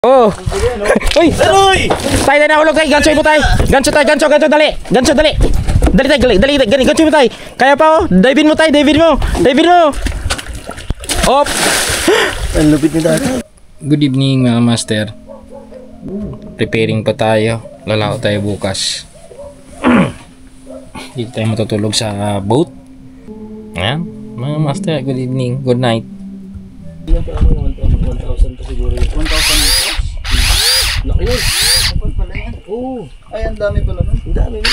Oh. Uy. Uy. Tay na hulog tay, ganso mo tay. Ganso tay, ganso dali. Ganso dali. Dali, ganso mo tay. Kaya pa oh. Dive mo tay, dive mo. Op. Ang lupit ni dati. Good evening mga master. Preparing pa tayo. Lalao tayo bukas. Dito tayo matutulog sa boat. Ayan. Mga master, good evening. Good night. 1,000 to siguro. 1,000 litros? Laki yun. Kapal pala yan. Oo. Ay, ang dami pala nun. Ang dami nun.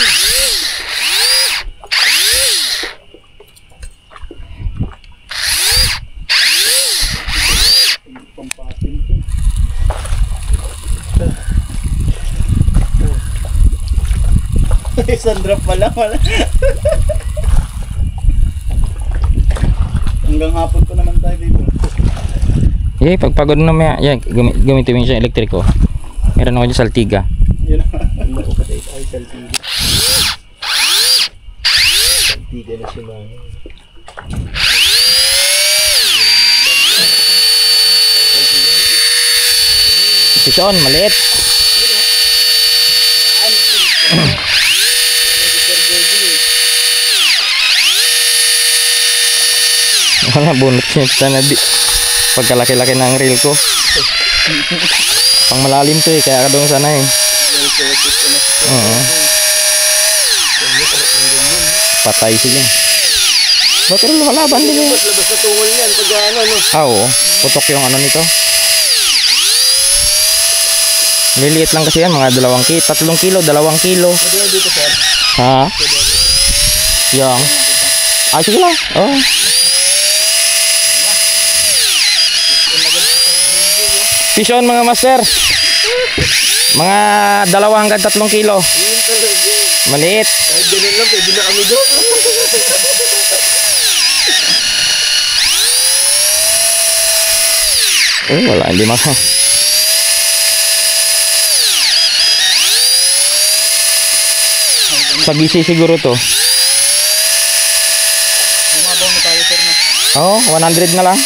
Pampatin ko. Isang drop pala. Hanggang hapon pa naman tayo dito. Pagpagod na maya, gamitin mo yung elektriko. Meron ako dyan saltiga. Yun ang lako pa tayo ay saltiga. Saltiga na siya lang. Ito maliit. Wala, bunot siya na di. Pagkalaki-laki ng reel ko. Pang malalim to kaya ka doon sana Patay siya. Ba't rin lumalaban din Labas na tungol yan pag ano no? Oo, putok yung ano nito. Liliit lang kasi yan, mga 3 kilo, 2 kilo. Pwede dito sir? Ha? Yang. Sige lang. Oh. Fish on mga master. Mga 2 hanggang 3 kilo. Maliit. Kahit ganun lang, pwede na kami doon. Wala, hindi maka. Pag-isi siguro to. Bumabaw na tayo sir no? Oo, 100 na lang.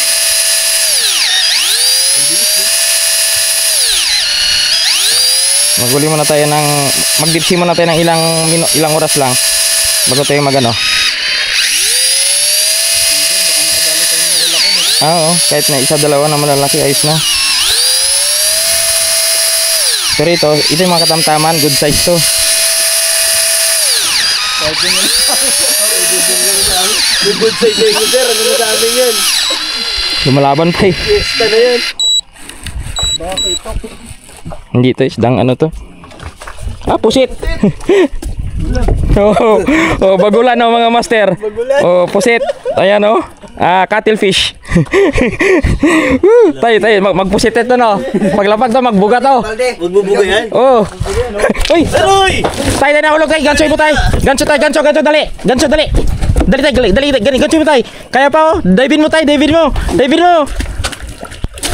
Maguli muna tayo ng magdipsi muna tayo ng ilang oras lang bago tayo magano. Oo, kahit na 1-2 na malalaki ayos na. Pero ito yung mga katamtaman, good size to. Kahit yun yun. Good size yun sir, ano na sabi yan? Lumalaban pa eh. Fiesta na yan. Baka itok. Hindi to, isdang ano to. Pusit. Bagulan mga master. Pusit. Ayan cuttlefish. Tayo, magpusit ito no. Paglapag to, magbuga to. Magbubuga yan? Uy! Tay na hulog tay, ganso mo tay. Ganso dali. Ganso dali. Dali, ganso mo tay. Kaya pa oh. Dive mo tay, dive mo.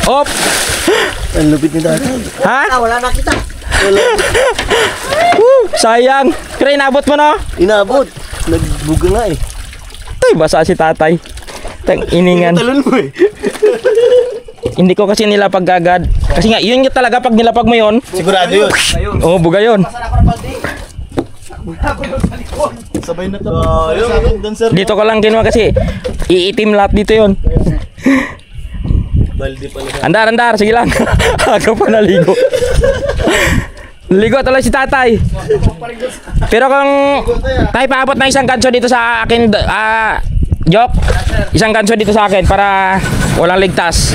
Op. Ang lupit ni dati. Ha? Wala na kita. Sayang. Pero inabot mo no? Inabot. Nagbuga nga eh. Tay, basa si tatay. Tang iningan. Talon mo eh. Hindi ko kasi nilapag agad. Kasi nga, yun yung talaga pag nilapag mo yun. Sigurado yun. Oo, buga yun. Sabay na to. Dancer. Dito ko lang ginawa kasi iitim lahat dito yun. Baldi pala. Andar, sige lang. Ako pa naligo. Ligo talaga si tatay. Pero kung tayo paabot na isang ganso dito sa akin, Jok, isang ganso dito sa akin para walang ligtas.